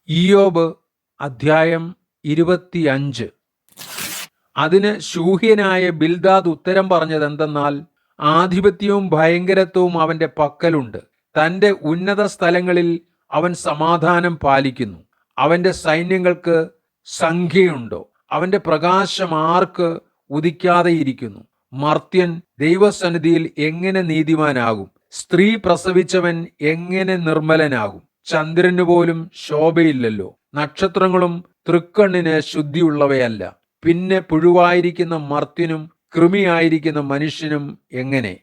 ഇയ്യോബ് അധ്യായം 25. അതിന് ശൂഹ്യനായ ബിൽദാദ് ഉത്തരം പറഞ്ഞതെന്തെന്നാൽ, ആധിപത്യവും ഭയങ്കരത്വവും അവന്റെ പക്കലുണ്ട്. തന്റെ ഉന്നത സ്ഥലങ്ങളിൽ അവൻ സമാധാനം പാലിക്കുന്നു. അവന്റെ സൈന്യങ്ങൾക്ക് സംഖ്യയുണ്ടോ? അവന്റെ പ്രകാശം ആർക്ക് ഉദിക്കാതെയിരിക്കുന്നു? മർത്യൻ ദൈവസന്നിധിയിൽ എങ്ങനെ നീതിമാനാകും? സ്ത്രീ പ്രസവിച്ചവൻ എങ്ങനെ നിർമ്മലനാകും? ചന്ദ്രന് പോലും ശോഭയില്ലല്ലോ, നക്ഷത്രങ്ങളും തൃക്കണ്ണിന് ശുദ്ധിയുള്ളവയല്ല. പിന്നെ പുഴുവായിരിക്കുന്ന മർത്യനും കൃമിയായിരിക്കുന്ന മനുഷ്യനും എങ്ങനെ?